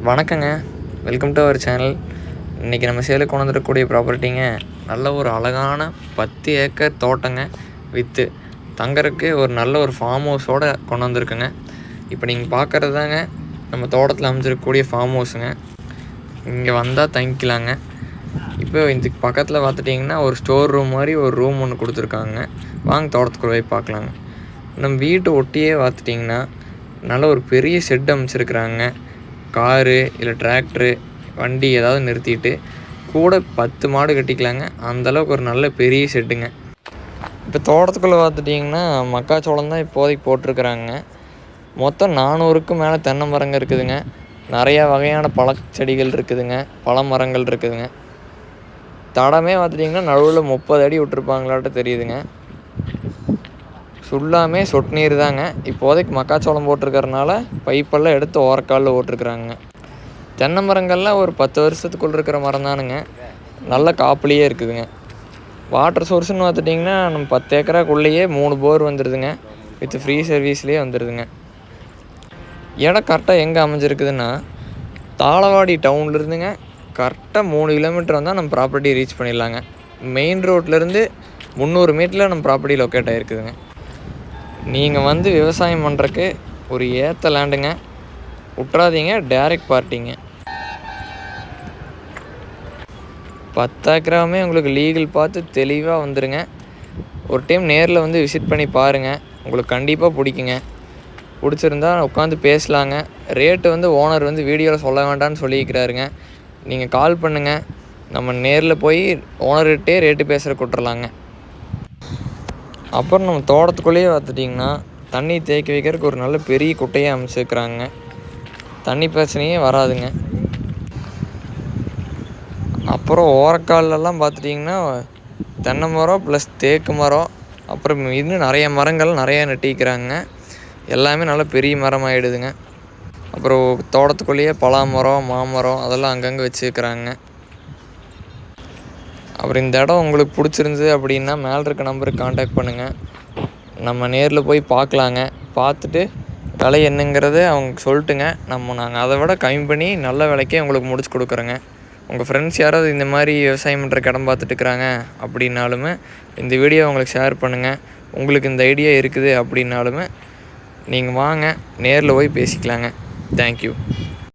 வணக்கங்க. Welcome to our channel. இன்றைக்கி நம்ம சேலுக்கு கொண்டு வந்துருக்கக்கூடிய ப்ராப்பர்ட்டிங்க நல்ல ஒரு அழகான 10 ஏக்கர் தோட்டங்க. வித்து தங்கறதுக்கு ஒரு நல்ல ஒரு ஃபார்ம் ஹவுஸோடு கொண்டு வந்திருக்குங்க. இப்போ நீங்கள் பார்க்குறது தாங்க நம்ம தோட்டத்தில் அமைஞ்சிருக்கக்கூடிய ஃபார்ம் ஹவுஸுங்க. இங்கே வந்தால் தங்கிக்கலாங்க. இப்போ இதுக்கு பக்கத்தில் பார்த்துட்டிங்கன்னா ஒரு ஸ்டோர் ரூம் மாதிரி ஒரு ரூம் ஒன்று கொடுத்துருக்காங்க. வாங்க தோட்டத்துக்குள்ளே போய் பார்க்கலாங்க. நம்ம வீட்டு ஒட்டியே பார்த்துட்டிங்கன்னா நல்ல ஒரு பெரிய ஷெட் அமைச்சிருக்கிறாங்க. காரு இல்லை டிராக்டரு வண்டி ஏதாவது நிறுத்திட்டு கூட 10 மாடு கட்டிக்கலாங்க. அந்தளவுக்கு ஒரு நல்ல பெரிய ஷெட்டுங்க. இப்போ தோட்டத்துக்குள்ளே பார்த்துட்டிங்கன்னா மக்காச்சோளம் தான் இப்போதைக்கு போட்டிருக்கிறாங்க. மொத்தம் 400க்கும் மேலே தென்னை மரங்கள் இருக்குதுங்க. நிறையா வகையான பழச்செடிகள் இருக்குதுங்க, பழ மரங்கள் இருக்குதுங்க. தடமே பார்த்துட்டிங்கன்னா நடுவில் 30 அடி விட்டுருப்பாங்களாட்ட தெரியுதுங்க. ஃபுல்லாமே சொட்டு நீர் தாங்க. இப்போதைக்கு மக்காச்சோளம் போட்டிருக்கறனால பைப்பெல்லாம் எடுத்து ஓரக்காலில் ஓட்டிருக்குறாங்க. தென்னை மரங்கள்லாம் ஒரு 10 வருஷத்துக்குள்ளே இருக்கிற மரம் தானுங்க. நல்ல காப்புலேயே இருக்குதுங்க. வாட்டர் சோர்ஸ்னு பார்த்துட்டிங்கன்னா நம்ம 10 ஏக்கராக்குள்ளேயே 3 போர் வந்துடுதுங்க. With free சர்வீஸ்லேயே வந்துடுதுங்க. இடம் கரெக்டாக எங்கே அமைஞ்சிருக்குதுன்னா தாளவாடி டவுன்லேருந்துங்க கரெக்டாக 3 கிலோமீட்டர் வந்தால் நம்ம ப்ராப்பர்ட்டி ரீச் பண்ணிடலாங்க. மெயின் ரோட்லேருந்து 300 மீட்டரில் நம்ம ப்ராப்பர்ட்டி லொக்கேட் ஆகிருக்குதுங்க. நீங்கள் வந்து விவசாயம் பண்ணுறக்கு ஒரு ஏற்ற லேண்டுங்க. விட்றாதீங்க, டைரக்ட் பார்ட்டிங்க. 10 ஏக்கராவுமே உங்களுக்கு லீகல் பார்த்து தெளிவாக வந்துடுங்க. ஒரு டைம் நேரில் வந்து விசிட் பண்ணி பாருங்கள். உங்களுக்கு கண்டிப்பாக பிடிக்குங்க. பிடிச்சிருந்தா உட்காந்து பேசலாங்க. ரேட்டு வந்து ஓனர் வந்து வீடியோவில் சொல்ல வேண்டாம்னு சொல்லியிருக்கிறாருங்க. நீங்கள் கால் பண்ணுங்கள். நம்ம நேரில் போய் ஓனர்கிட்டே ரேட்டு பேசுகிற விட்றலாங்க. அப்புறம் நம்ம தோட்டத்துக்குள்ளேயே பார்த்துட்டிங்கன்னா தண்ணி தேக்கி வைக்கிறதுக்கு ஒரு நல்ல பெரிய குட்டையை அமைச்சிருக்கிறாங்க. தண்ணி பிரச்சனையே வராதுங்க. அப்புறம் ஓரக்காலெல்லாம் பார்த்துட்டிங்கன்னா தென்னை மரம் ப்ளஸ் தேக்கு மரம், அப்புறம் இன்னும் நிறைய மரங்கள் நிறையா நட்டிக்கிறாங்க. எல்லாமே நல்ல பெரிய மரம் ஆகிடுதுங்க. அப்புறம் தோட்டத்துக்குள்ளேயே பலா மரம், மாமரம் அதெல்லாம் அங்கங்கே வச்சுருக்கிறாங்க. அப்புறம் இந்த இடம் உங்களுக்கு பிடிச்சிருந்தது அப்படின்னா மேலே இருக்க நம்பருக்கு காண்டாக்ட் பண்ணுங்கள். நம்ம நேரில் போய் பார்க்கலாங்க. பார்த்துட்டு விலை என்னங்கிறத அவங்க சொல்லிட்டுங்க. நாங்கள் அதை விட கம்மி பண்ணி நல்ல விலைக்கே உங்களுக்கு முடிச்சு கொடுக்குறோங்க. உங்கள் ஃப்ரெண்ட்ஸ் யாராவது இந்த மாதிரி விவசாயம் பண்ணுறக்கு இடம் பார்த்துட்டுருக்குறாங்க அப்படின்னாலுமே இந்த வீடியோ அவங்களுக்கு ஷேர் பண்ணுங்கள். உங்களுக்கு இந்த ஐடியா இருக்குது அப்படின்னாலுமே நீங்கள் வாங்க, நேரில் போய் பேசிக்கலாங்க. தேங்க்யூ.